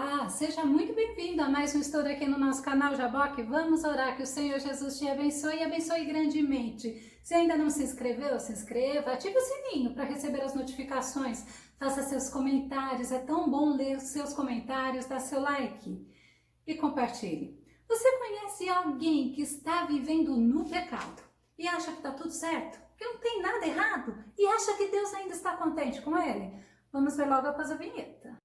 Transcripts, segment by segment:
Olá, seja muito bem-vindo a mais um estudo aqui no nosso canal Jaboque. Vamos orar que o Senhor Jesus te abençoe e abençoe grandemente. Se ainda não se inscreveu, se inscreva, ative o sininho para receber as notificações, faça seus comentários, é tão bom ler os seus comentários, dá seu like e compartilhe. Você conhece alguém que está vivendo no pecado e acha que está tudo certo, que não tem nada errado e acha que Deus ainda está contente com ele? Vamos ver logo após a vinheta.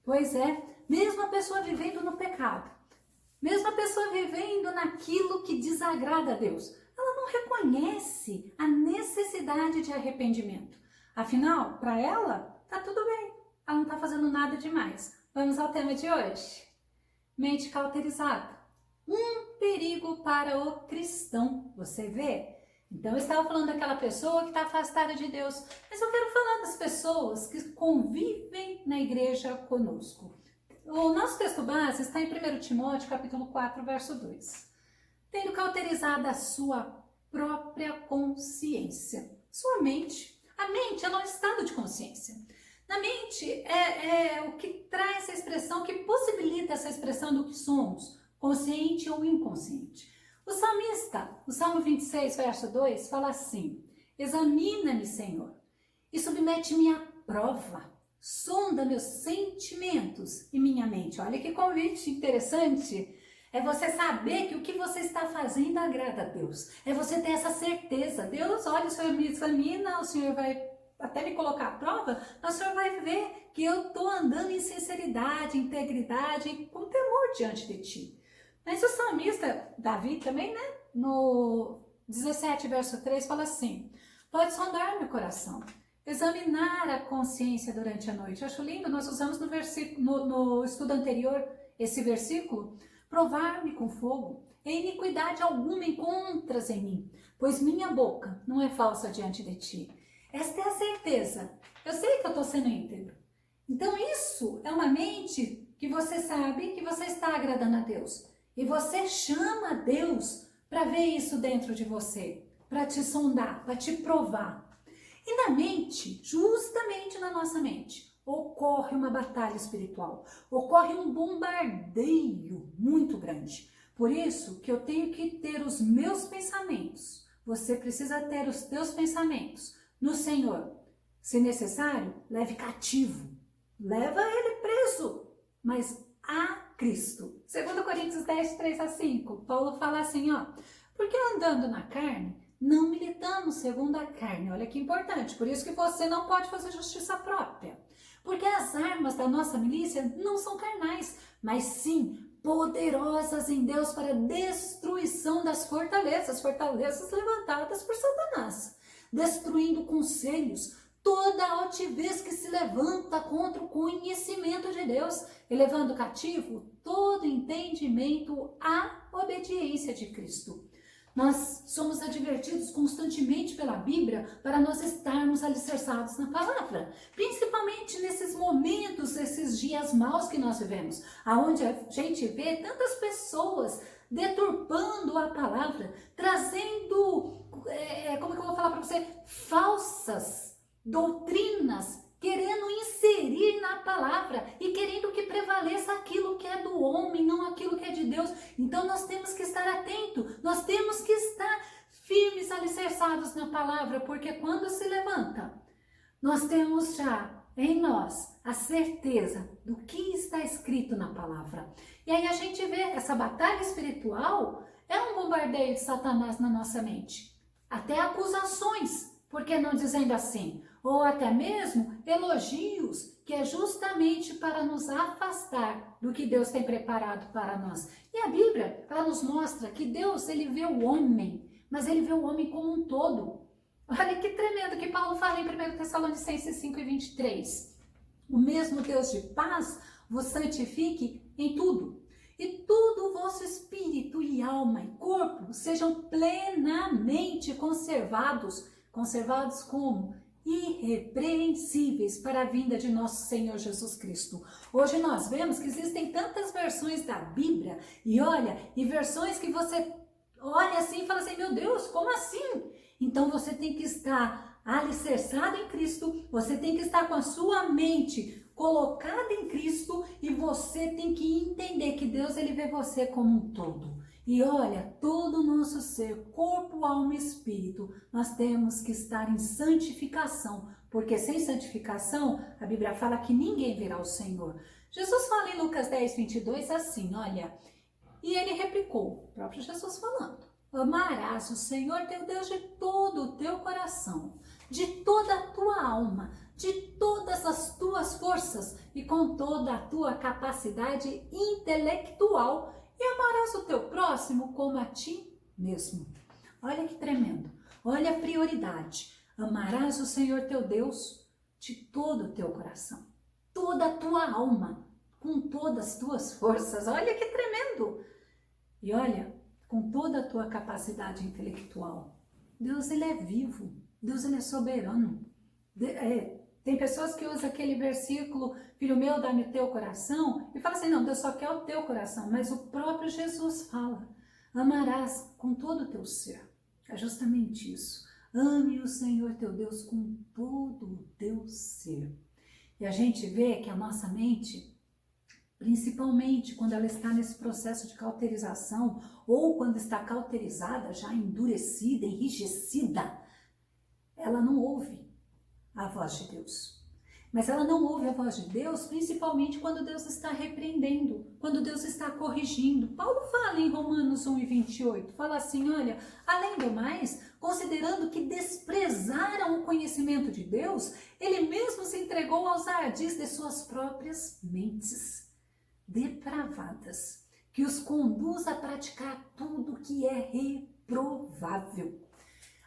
Pois é, mesmo a pessoa vivendo no pecado, mesmo a pessoa vivendo naquilo que desagrada a Deus, ela não reconhece a necessidade de arrependimento. Afinal, para ela, tá tudo bem, ela não está fazendo nada demais. Vamos ao tema de hoje. Mente cauterizada. Um perigo para o cristão, você vê? Então, eu estava falando daquela pessoa que está afastada de Deus, mas eu quero falar das pessoas que convivem na igreja conosco. O nosso texto base está em 1 Timóteo, capítulo 4, verso 2. Tendo cauterizada a sua própria consciência. Sua mente. A mente é um estado de consciência. Na mente é o que traz essa expressão, que possibilita essa expressão do que somos, consciente ou inconsciente. O salmista, o Salmo 26, verso 2, fala assim: examina-me, Senhor, e submete-me à prova, sonda meus sentimentos e minha mente. Olha que convite interessante. É você saber que o que você está fazendo agrada a Deus. É você ter essa certeza. Deus, olha, o Senhor me examina, o Senhor vai até me colocar à prova, mas o Senhor vai ver que eu estou andando em sinceridade, integridade e com temor diante de Ti. Mas o salmista, Davi também, né? No 17, verso 3, fala assim: pode sondar meu coração, examinar a consciência durante a noite. Eu acho lindo, nós usamos no estudo anterior esse versículo: provar-me com fogo, em iniquidade alguma encontras em mim, pois minha boca não é falsa diante de ti. Esta é a certeza. Eu sei que eu estou sendo íntegro. Então isso é uma mente que você sabe que você está agradando a Deus. E você chama Deus para ver isso dentro de você, para te sondar, para te provar. E na mente, justamente na nossa mente, ocorre uma batalha espiritual, ocorre um bombardeio muito grande. Por isso que eu tenho que ter os meus pensamentos, você precisa ter os teus pensamentos no Senhor. Se necessário, leve cativo, leva ele preso, mas a Cristo. 2 Coríntios 10, 3 a 5, Paulo fala assim, ó: porque andando na carne, não militamos segundo a carne. Olha que importante, por isso que você não pode fazer justiça própria. Porque as armas da nossa milícia não são carnais, mas sim poderosas em Deus para a destruição das fortalezas levantadas por Satanás, destruindo conselhos, toda altivez que se levanta contra o conhecimento de Deus, e levando cativo todo entendimento à obediência de Cristo. Nós somos advertidos constantemente pela Bíblia para nós estarmos alicerçados na palavra, principalmente nesses momentos, esses dias maus que nós vivemos, aonde a gente vê tantas pessoas deturpando a palavra, trazendo, como que eu vou falar para você, falsas doutrinas, querendo inserir na palavra e querendo que prevaleça aquilo que é do homem, não aquilo que é de Deus. Então nós temos que estar atentos, nós temos que estar firmes, alicerçados na palavra, porque quando se levanta, nós temos já em nós a certeza do que está escrito na palavra. E aí a gente vê essa batalha espiritual, é um bombardeio de Satanás na nossa mente. Até acusações, por que não dizendo assim? Ou até mesmo elogios, que é justamente para nos afastar do que Deus tem preparado para nós. E a Bíblia, ela nos mostra que Deus, ele vê o homem, mas ele vê o homem como um todo. Olha que tremendo que Paulo fala em 1 Tessalonicenses 5 e 23. O mesmo Deus de paz vos santifique em tudo. E tudo o vosso espírito e alma e corpo sejam plenamente conservados. Conservados como? irrepreensíveis para a vinda de nosso Senhor Jesus Cristo. Hoje nós vemos que existem tantas versões da Bíblia e versões que você olha assim e fala assim, meu Deus, como assim? Então você tem que estar alicerçado em Cristo, você tem que estar com a sua mente colocada em Cristo e você tem que entender que Deus ele vê você como um todo. E olha, todo o nosso ser, corpo, alma e espírito, nós temos que estar em santificação, porque sem santificação, a Bíblia fala que ninguém verá o Senhor. Jesus fala em Lucas 10, 22 assim, olha, e ele replicou, o próprio Jesus falando, amarás o Senhor teu Deus de todo o teu coração, de toda a tua alma, de todas as tuas forças e com toda a tua capacidade intelectual, e amarás o teu próximo como a ti mesmo. Olha que tremendo. Olha a prioridade. Amarás o Senhor teu Deus de todo o teu coração, toda a tua alma, com todas as tuas forças. Olha que tremendo. E olha, com toda a tua capacidade intelectual. Deus, ele é vivo. Deus, ele é soberano. Tem pessoas que usam aquele versículo, filho meu, dá-me o teu coração, e fala assim, não, Deus só quer o teu coração, mas o próprio Jesus fala, amarás com todo o teu ser. É justamente isso. Ame o Senhor teu Deus com todo o teu ser. E a gente vê que a nossa mente, principalmente quando ela está nesse processo de cauterização, ou quando está cauterizada, já endurecida, enrijecida, ela não ouve a voz de Deus. Mas ela não ouve a voz de Deus, principalmente quando Deus está repreendendo, quando Deus está corrigindo. Paulo fala em Romanos 1:28, fala assim, olha, além do mais, considerando que desprezaram o conhecimento de Deus, ele mesmo se entregou aos ardis de suas próprias mentes depravadas, que os conduz a praticar tudo que é reprovável.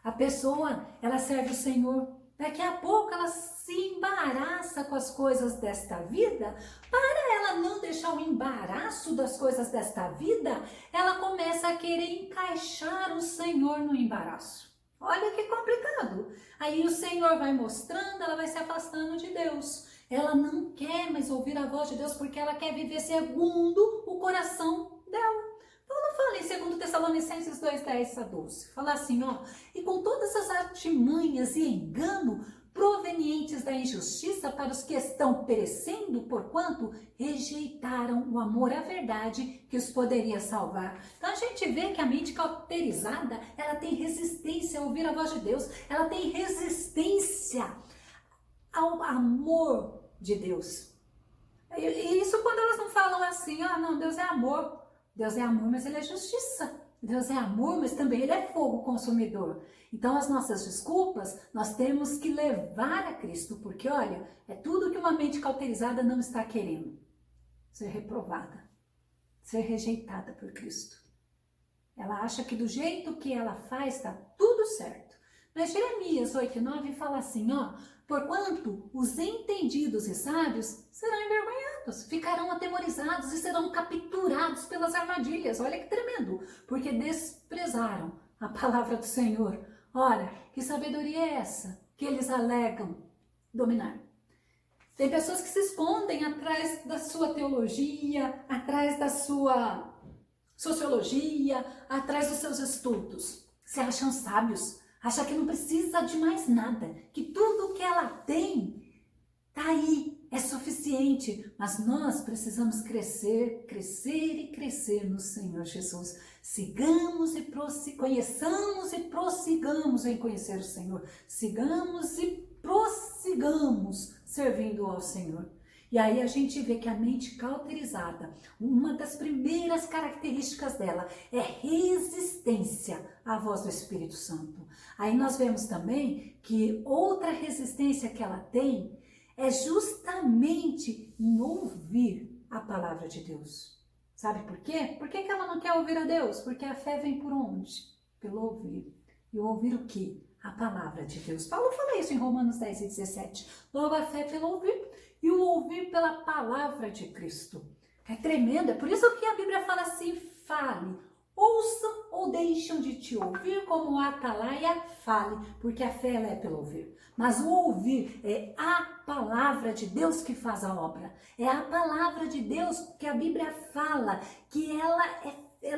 A pessoa, ela serve o Senhor. Daqui a pouco ela se embaraça com as coisas desta vida. Para ela não deixar o embaraço das coisas desta vida, ela começa a querer encaixar o Senhor no embaraço. Olha que complicado. Aí o Senhor vai mostrando, ela vai se afastando de Deus. Ela não quer mais ouvir a voz de Deus porque ela quer viver segundo o coração dela. Paulo fala em 2 Tessalonicenses 2:10-12, fala assim, ó, e com todas as artimanhas e engano provenientes da injustiça para os que estão perecendo, porquanto rejeitaram o amor à verdade que os poderia salvar. Então a gente vê que a mente cauterizada, ela tem resistência a ouvir a voz de Deus, ela tem resistência ao amor de Deus. E isso quando elas não falam assim, ah, não, Deus é amor. Deus é amor, mas ele é justiça. Deus é amor, mas também ele é fogo consumidor. Então as nossas desculpas, nós temos que levar a Cristo, porque olha, é tudo que uma mente cauterizada não está querendo. Ser reprovada, ser rejeitada por Cristo. Ela acha que do jeito que ela faz está tudo certo. Mas Jeremias 8:9 fala assim, ó, porquanto os entendidos e sábios serão envergonhados, ficarão atemorizados e serão capturados pelas armadilhas. Olha que tremendo, porque desprezaram a palavra do Senhor. Ora, que sabedoria é essa que eles alegam dominar? Tem pessoas que se escondem atrás da sua teologia, atrás da sua sociologia, atrás dos seus estudos. Se acham sábios. Acha que não precisa de mais nada, que tudo que ela tem tá aí, é suficiente. Mas nós precisamos crescer, crescer e crescer no Senhor Jesus. Sigamos e conheçamos e prossigamos em conhecer o Senhor. Sigamos e prossigamos servindo ao Senhor. E aí a gente vê que a mente cauterizada, uma das primeiras características dela é resistência à voz do Espírito Santo. Aí nós vemos também que outra resistência que ela tem é justamente em ouvir a palavra de Deus. Sabe por quê? Por que ela não quer ouvir a Deus? Porque a fé vem por onde? Pelo ouvir. E ouvir o quê? A palavra de Deus. Paulo fala isso em Romanos 10:17. Logo a fé pelo ouvir e o ouvir pela palavra de Cristo. É tremendo, é por isso que a Bíblia fala assim, fale, ouça ou deixam de te ouvir, como a atalaia, fale, porque a fé ela é pelo ouvir. Mas o ouvir é a palavra de Deus que faz a obra. É a palavra de Deus que a Bíblia fala, que ela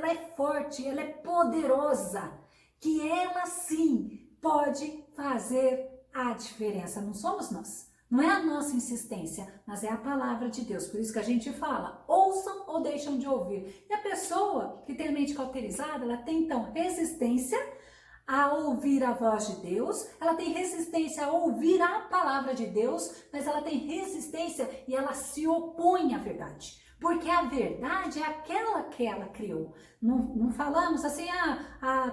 é forte, ela é poderosa, que ela sim pode fazer a diferença. Não somos nós. Não é a nossa insistência, mas é a palavra de Deus. Por isso que a gente fala, ouçam ou deixam de ouvir. E a pessoa que tem a mente cauterizada, ela tem então resistência a ouvir a voz de Deus, ela tem resistência a ouvir a palavra de Deus, mas ela tem resistência e ela se opõe à verdade. Porque a verdade é aquela que ela criou. Não falamos assim,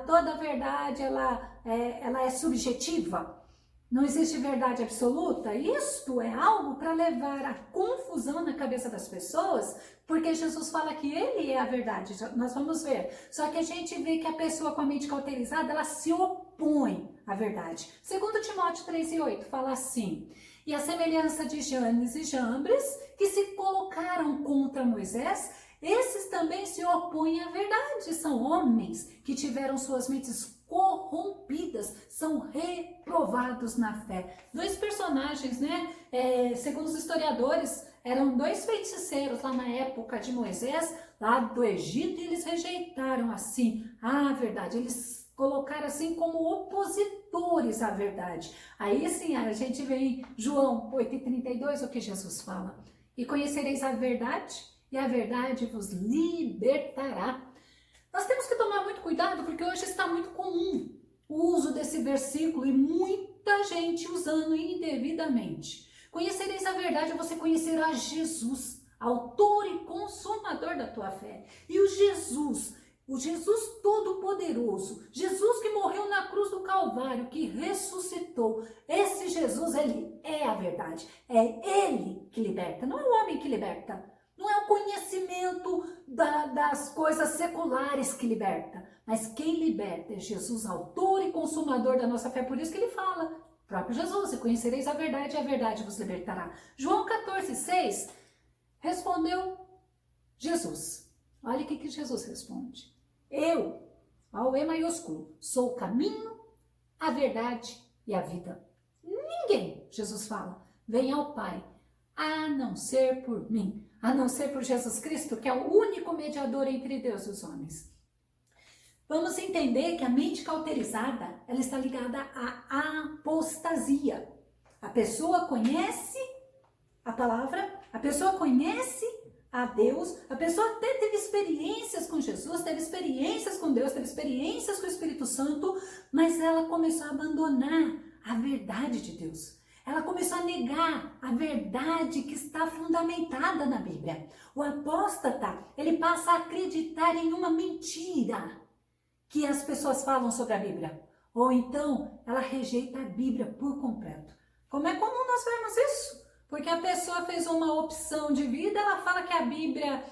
toda verdade ela é subjetiva. Não existe verdade absoluta? Isto é algo para levar a confusão na cabeça das pessoas, porque Jesus fala que ele é a verdade, nós vamos ver. Só que a gente vê que a pessoa com a mente cauterizada, ela se opõe à verdade. Segundo Timóteo 3:8, fala assim: e a semelhança de Janes e Jambres, que se colocaram contra Moisés, esses também se opõem à verdade. São homens que tiveram suas mentes corrompidas, são reprovados na fé. Dois personagens, né? Segundo os historiadores, eram dois feiticeiros lá na época de Moisés, lá do Egito, e eles rejeitaram assim a verdade. Eles colocaram assim como opositores à verdade. Aí sim, a gente vê em João 8:32 o que Jesus fala: e conhecereis a verdade, e a verdade vos libertará. Nós temos que tomar muito cuidado, porque hoje está muito comum o uso desse versículo e muita gente usando indevidamente. Conhecereis a verdade, você conhecerá Jesus, autor e consumador da tua fé. E o Jesus Todo-Poderoso, Jesus que morreu na cruz do Calvário, que ressuscitou, esse Jesus, ele é a verdade. É ele que liberta, não é o homem que liberta. Não é o conhecimento das coisas seculares que liberta, mas quem liberta é Jesus, autor e consumador da nossa fé. Por isso que ele fala, o próprio Jesus: e conhecereis a verdade, e a verdade vos libertará. João 14:6, respondeu Jesus. Olha o que Jesus responde: eu, ao E maiúsculo, sou o caminho, a verdade e a vida. Ninguém, Jesus fala, vem ao Pai a não ser por mim, a não ser por Jesus Cristo, que é o único mediador entre Deus e os homens. Vamos entender que a mente cauterizada, ela está ligada à apostasia. A pessoa conhece a palavra, a pessoa conhece a Deus, a pessoa até teve experiências com Jesus, teve experiências com Deus, teve experiências com o Espírito Santo, mas ela começou a abandonar a verdade de Deus. Ela começou a negar a verdade que está fundamentada na Bíblia. O apóstata, ele passa a acreditar em uma mentira que as pessoas falam sobre a Bíblia. Ou então, ela rejeita a Bíblia por completo. Como é comum nós vermos isso? Porque a pessoa fez uma opção de vida, ela fala que a Bíblia,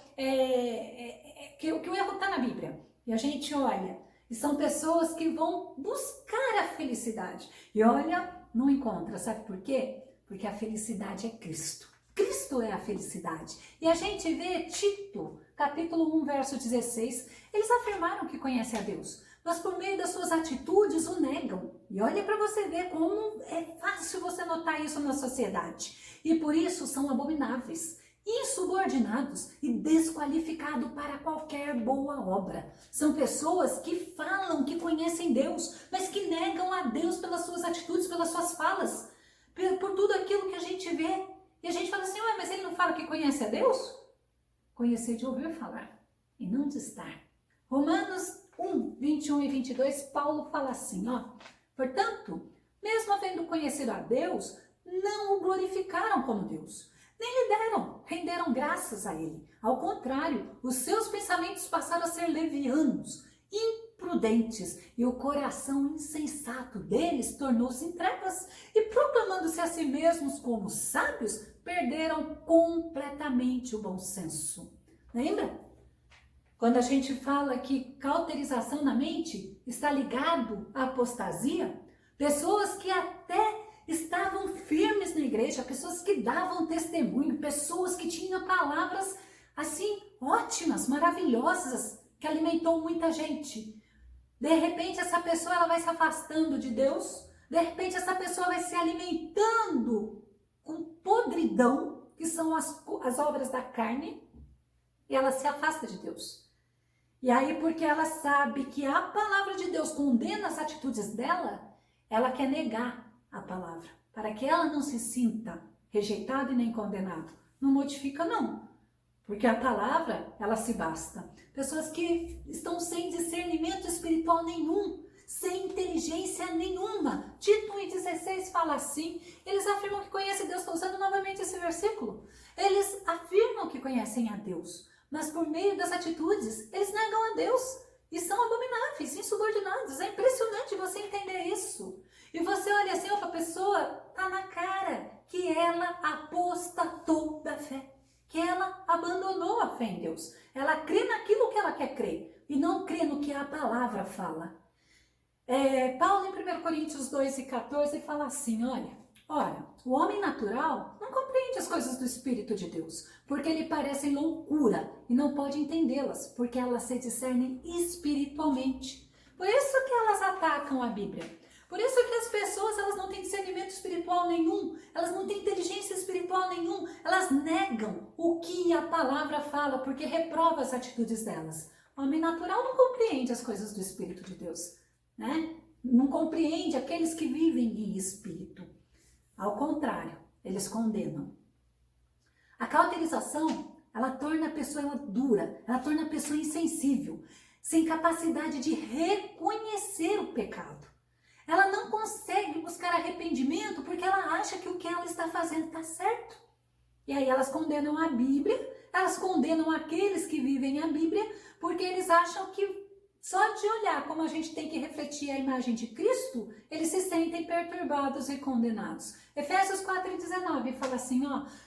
que o erro está na Bíblia. E a gente olha, e são pessoas que vão buscar a felicidade. E olha, não encontra, sabe por quê? Porque a felicidade é Cristo. Cristo é a felicidade. E a gente vê Tito, capítulo 1, verso 16, eles afirmaram que conhecem a Deus, mas por meio das suas atitudes o negam. E olha para você ver como é fácil você notar isso na sociedade. E por isso são abomináveis, insubordinados e desqualificados para qualquer boa obra. São pessoas que falam que conhecem Deus, mas que negam a Deus pelas suas atitudes, pelas suas falas, por tudo aquilo que a gente vê. E a gente fala assim: ué, mas ele não fala que conhece a Deus? Conhecer de ouvir falar e não de estar. Romanos 1, 21 e 22, Paulo fala assim, portanto, mesmo havendo conhecido a Deus, não o glorificaram como Deus, nem lhe renderam graças a ele. Ao contrário, os seus pensamentos passaram a ser levianos, imprudentes, e o coração insensato deles tornou-se em trevas, e proclamando-se a si mesmos como sábios, perderam completamente o bom senso. Lembra? Quando a gente fala que cauterização na mente está ligado à apostasia, pessoas que até estavam firmes na igreja, pessoas que davam testemunho, pessoas que tinham palavras assim ótimas, maravilhosas, que alimentou muita gente. De repente essa pessoa ela vai se afastando de Deus, de repente essa pessoa vai se alimentando com podridão, que são as obras da carne, e ela se afasta de Deus. E aí, porque ela sabe que a palavra de Deus condena as atitudes dela, ela quer negar a palavra, para que ela não se sinta rejeitada e nem condenada. Não modifica, não. Porque a palavra, ela se basta. Pessoas que estão sem discernimento espiritual nenhum, sem inteligência nenhuma. Tito 1,16 fala assim, eles afirmam que conhecem Deus, estou usando novamente esse versículo. Eles afirmam que conhecem a Deus, mas por meio das atitudes, eles negam a Deus e são abomináveis, insubordinados. É impressionante você entender isso. E você olha assim, opa, a pessoa tá na cara que ela apostatou da fé, que ela abandonou a fé em Deus. Ela crê naquilo que ela quer crer e não crê no que a palavra fala. Paulo em 1 Coríntios 2:14 fala assim, Ora, o homem natural não compreende as coisas do Espírito de Deus, porque lhe parecem loucura e não pode entendê-las, porque elas se discernem espiritualmente. Por isso que elas atacam a Bíblia. Por isso que as pessoas elas não têm discernimento espiritual nenhum, elas não têm inteligência espiritual nenhum, elas negam o que a palavra fala, porque reprova as atitudes delas. O homem natural não compreende as coisas do Espírito de Deus, né? Não compreende aqueles que vivem em espírito. Ao contrário, eles condenam. A cauterização, ela torna a pessoa dura, ela torna a pessoa insensível, sem capacidade de reconhecer o pecado. Ela não consegue buscar arrependimento porque ela acha que o que ela está fazendo está certo. E aí elas condenam a Bíblia, elas condenam aqueles que vivem a Bíblia, porque eles acham que só de olhar como a gente tem que refletir a imagem de Cristo, eles se sentem perturbados e condenados. Efésios 4:19 fala assim,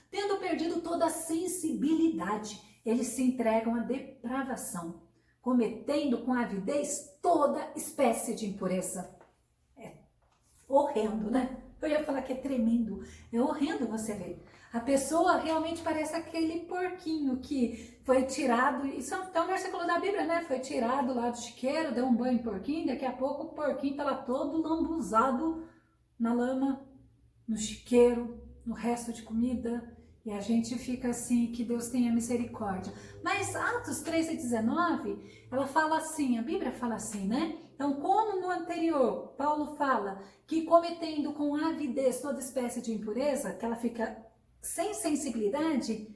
tendo perdido toda a sensibilidade, eles se entregam à depravação, cometendo com avidez toda espécie de impureza. É horrendo, né? Eu ia falar que é tremendo. É horrendo você ver. A pessoa realmente parece aquele porquinho que foi tirado, isso é um versículo da Bíblia, né? Foi tirado lá do chiqueiro, deu um banho em porquinho, daqui a pouco o porquinho tá lá todo lambuzado na lama, no chiqueiro, no resto de comida, e a gente fica assim, que Deus tenha misericórdia. Mas Atos 13:19, ela fala assim, a Bíblia fala assim, né? Então, como no anterior, Paulo fala que cometendo com avidez toda espécie de impureza, que ela fica sem sensibilidade,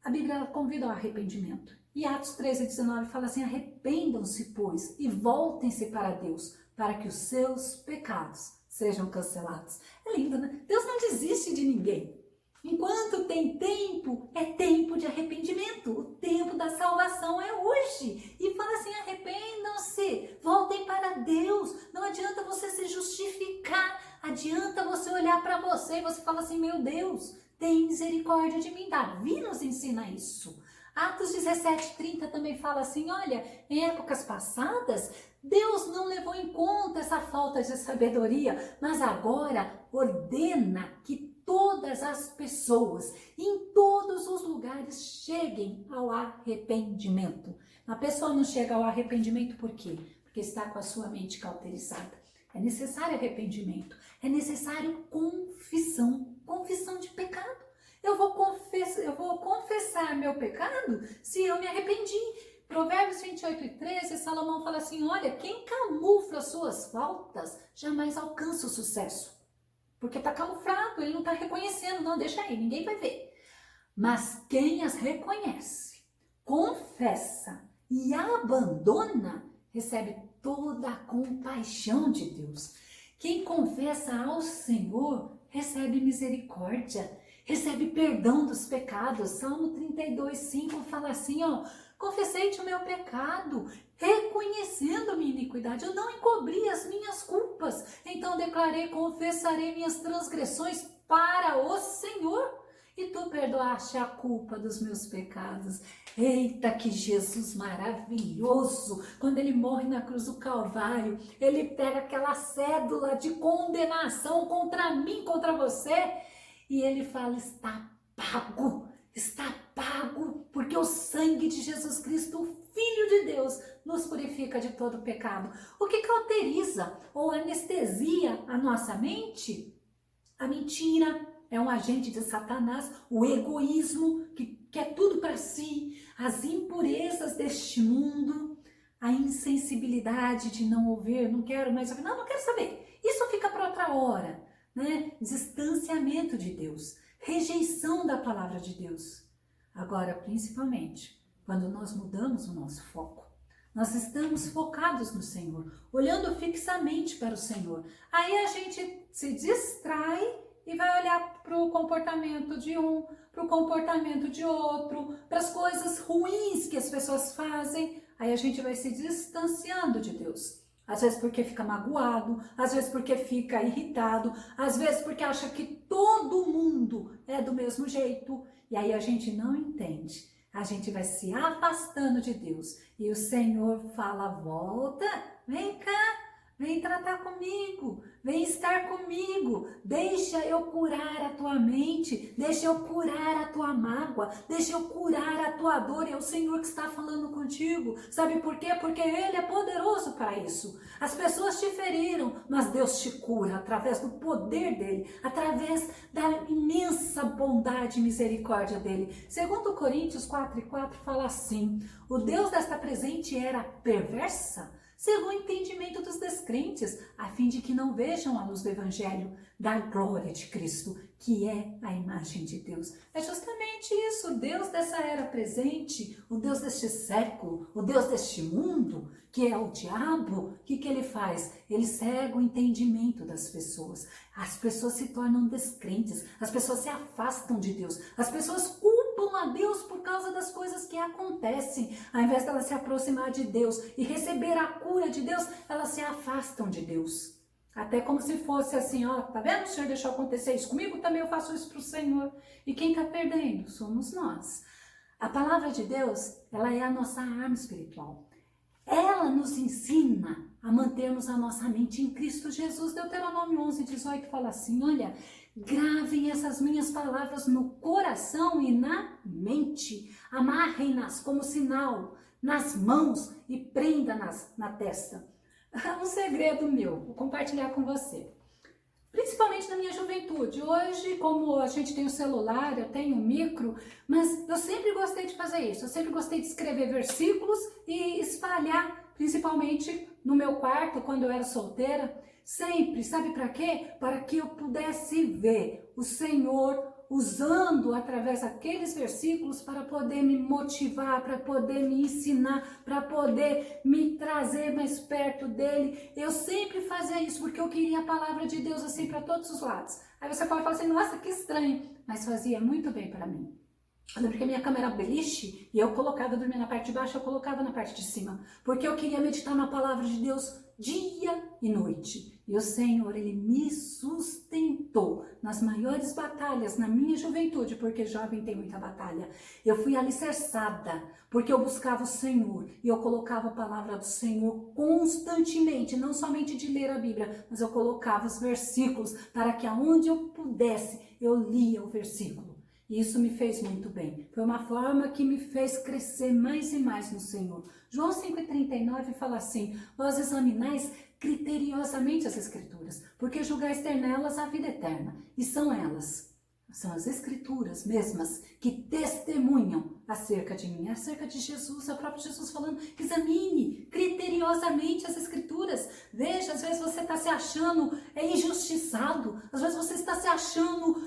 a Bíblia convida ao arrependimento. E Atos 13:19 fala assim, arrependam-se, pois, e voltem-se para Deus, para que os seus pecados sejam cancelados. É lindo, né? Deus não desiste de ninguém. Enquanto tem tempo, é tempo de arrependimento. O tempo da salvação é hoje. E fala assim, arrependam-se, voltem para Deus. Não adianta você se justificar, adianta você olhar para você e você fala assim, meu Deus, tem misericórdia de mim. Davi nos ensina isso. Atos 17:30 também fala assim, olha, em épocas passadas, Deus não levou em conta essa falta de sabedoria, mas agora ordena que todas as pessoas, em todos os lugares, cheguem ao arrependimento. A pessoa não chega ao arrependimento por quê? Porque está com a sua mente cauterizada. É necessário arrependimento, é necessário confissão de pecado. Eu vou confessar meu pecado se eu me arrependi. Provérbios 28:13, Salomão fala assim, olha, quem camufla suas faltas jamais alcança o sucesso. Porque está camuflado, ele não está reconhecendo, não, deixa aí, ninguém vai ver. Mas quem as reconhece, confessa e abandona, recebe toda a compaixão de Deus. Quem confessa ao Senhor, recebe misericórdia, recebe perdão dos pecados. Salmo 32:5 fala assim, confessei-te o meu pecado, reconhecendo a minha iniquidade. Eu não encobri as minhas culpas. Então declarei, confessarei minhas transgressões para o Senhor. E tu perdoaste a culpa dos meus pecados. Eita, que Jesus maravilhoso! Quando ele morre na cruz do Calvário, ele pega aquela cédula de condenação contra mim, contra você, e ele fala, está pago. está pago, porque o sangue de Jesus Cristo, o Filho de Deus, nos purifica de todo pecado. O que cauteriza ou anestesia a nossa mente? A mentira é um agente de Satanás, o egoísmo, que quer tudo para si, as impurezas deste mundo, a insensibilidade de não ouvir, não quero mais ouvir, não quero saber, isso fica para outra hora, né? Distanciamento de Deus, rejeição da palavra de Deus. Agora, principalmente, quando nós mudamos o nosso foco, nós estamos focados no Senhor, olhando fixamente para o Senhor. Aí a gente se distrai e vai olhar para o comportamento de um, para o comportamento de outro, para as coisas ruins que as pessoas fazem. Aí a gente vai se distanciando de Deus. Às vezes porque fica magoado, às vezes porque fica irritado, às vezes porque acha que todo mundo é do mesmo jeito. E aí a gente não entende. A gente vai se afastando de Deus. E o Senhor fala, volta, vem cá, vem tratar comigo, vem estar comigo. Deixa eu curar a tua mente, deixa eu curar a tua mágoa, deixa eu curar a tua dor. É o Senhor que está falando contigo. Sabe por quê? Porque Ele é poderoso para isso. As pessoas te feriram, mas Deus te cura através do poder dEle, através da imensa bondade e misericórdia dEle. Segundo Coríntios 4:4 fala assim, o Deus desta presente era perversa, segundo o entendimento dos descrentes, a fim de que não vejam a luz do Evangelho da glória de Cristo, que é a imagem de Deus. É justamente isso, o Deus dessa era presente, o Deus deste século, o Deus deste mundo, que é o diabo, o que ele faz? Ele cega o entendimento das pessoas. As pessoas se tornam descrentes, as pessoas se afastam de Deus, as pessoas culpam a Deus por causa das coisas que acontecem. Ao invés de elas se aproximar de Deus e receber a cura de Deus, elas se afastam de Deus. Até como se fosse assim, ó, tá vendo? O Senhor deixou acontecer isso comigo, também eu faço isso para o Senhor. E quem está perdendo? Somos nós. A palavra de Deus, ela é a nossa arma espiritual. Ela nos ensina a mantermos a nossa mente em Cristo Jesus. Deuteronômio 11:18 fala assim, olha, gravem essas minhas palavras no coração e na mente, amarrem-nas como sinal nas mãos e prenda-nas na testa. Um segredo meu, vou compartilhar com você. Principalmente na minha juventude. Hoje, como a gente tem o celular, eu tenho o micro, mas eu sempre gostei de fazer isso. Eu sempre gostei de escrever versículos e espalhar, principalmente no meu quarto, quando eu era solteira. Sempre, sabe para quê? Para que eu pudesse ver o Senhor usando através daqueles versículos para poder me motivar, para poder me ensinar, para poder me trazer mais perto dele. Eu sempre fazia isso porque eu queria a palavra de Deus assim para todos os lados. Aí você pode falar assim, nossa, que estranho, mas fazia muito bem para mim. Eu lembro que a minha cama era beliche e eu colocava, dormia na parte de baixo, eu colocava na parte de cima, porque eu queria meditar na palavra de Deus dia e noite. E o Senhor, Ele me sustentou nas maiores batalhas na minha juventude, porque jovem tem muita batalha. Eu fui alicerçada, porque eu buscava o Senhor e eu colocava a palavra do Senhor constantemente, não somente de ler a Bíblia, mas eu colocava os versículos para que aonde eu pudesse, eu lia o versículo. E isso me fez muito bem. Foi uma forma que me fez crescer mais e mais no Senhor. João 5,39 fala assim, vós examinais criteriosamente as Escrituras, porque julgais ter nelas a vida eterna. E são elas, são as Escrituras mesmas, que testemunham acerca de mim, acerca de Jesus, é o próprio Jesus falando, examine criteriosamente as Escrituras. Veja, às vezes você está se achando injustiçado, às vezes você está se achando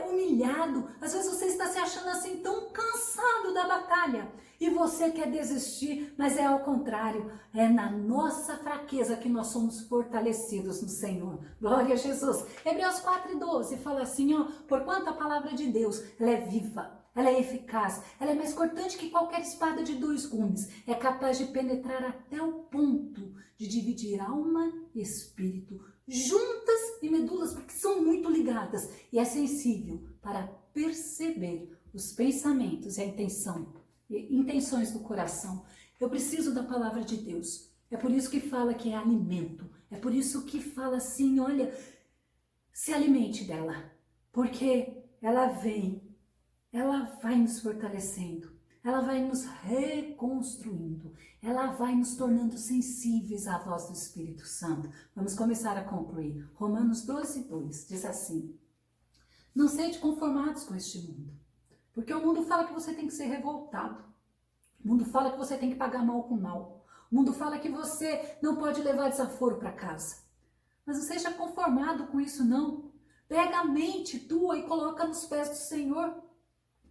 humilhado, às vezes você está se achando assim tão cansado da batalha e você quer desistir, mas é ao contrário, é na nossa fraqueza que nós somos fortalecidos no Senhor. Glória a Jesus. Hebreus 4:12 fala assim, ó, porquanto a palavra de Deus, ela é viva, ela é eficaz, ela é mais cortante que qualquer espada de 2 gumes, é capaz de penetrar até o ponto de dividir alma e espírito, juntas e medulas, porque são muito ligadas, e é sensível para perceber os pensamentos e a intenções do coração. Eu preciso da palavra de Deus. É por isso que fala que é alimento. É por isso que fala assim, olha, se alimente dela, porque ela vem ela vai nos fortalecendo, ela vai nos reconstruindo, ela vai nos tornando sensíveis à voz do Espírito Santo. Vamos começar a concluir. Romanos 12:2 diz assim: não sede conformados com este mundo, porque o mundo fala que você tem que ser revoltado, o mundo fala que você tem que pagar mal com mal, o mundo fala que você não pode levar desaforo para casa. Mas não seja conformado com isso não. Pega a mente tua e coloca nos pés do Senhor.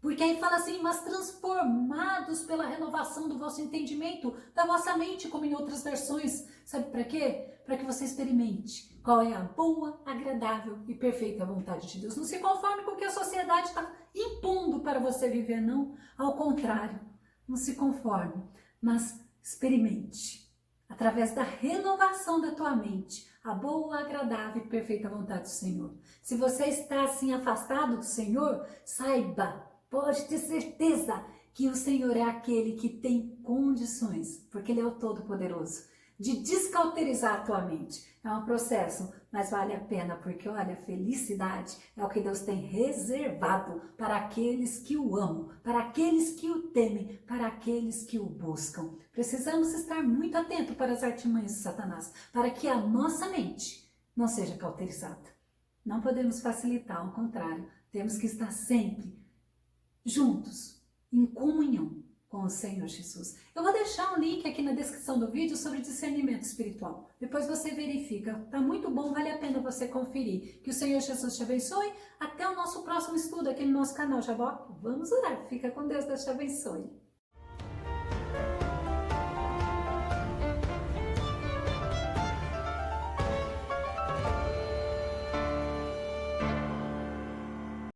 Porque aí fala assim, mas transformados pela renovação do vosso entendimento, da vossa mente, como em outras versões. Sabe para quê? Para que você experimente qual é a boa, agradável e perfeita vontade de Deus. Não se conforme com o que a sociedade está impondo para você viver, não. Ao contrário, não se conforme, mas experimente. Através da renovação da tua mente, a boa, agradável e perfeita vontade do Senhor. Se você está assim afastado do Senhor, saiba, pode ter certeza que o Senhor é aquele que tem condições, porque Ele é o Todo-Poderoso, de descauterizar a tua mente. É um processo, mas vale a pena, porque olha, felicidade é o que Deus tem reservado para aqueles que o amam, para aqueles que o temem, para aqueles que o buscam. Precisamos estar muito atentos para as artimanhas de Satanás, para que a nossa mente não seja cauterizada. Não podemos facilitar, ao contrário, temos que estar sempre juntos, em comunhão com o Senhor Jesus. Eu vou deixar um link aqui na descrição do vídeo sobre discernimento espiritual. Depois você verifica. Tá muito bom, vale a pena você conferir. Que o Senhor Jesus te abençoe. Até o nosso próximo estudo aqui no nosso canal, Jabó. Vamos orar. Fica com Deus, Deus te abençoe.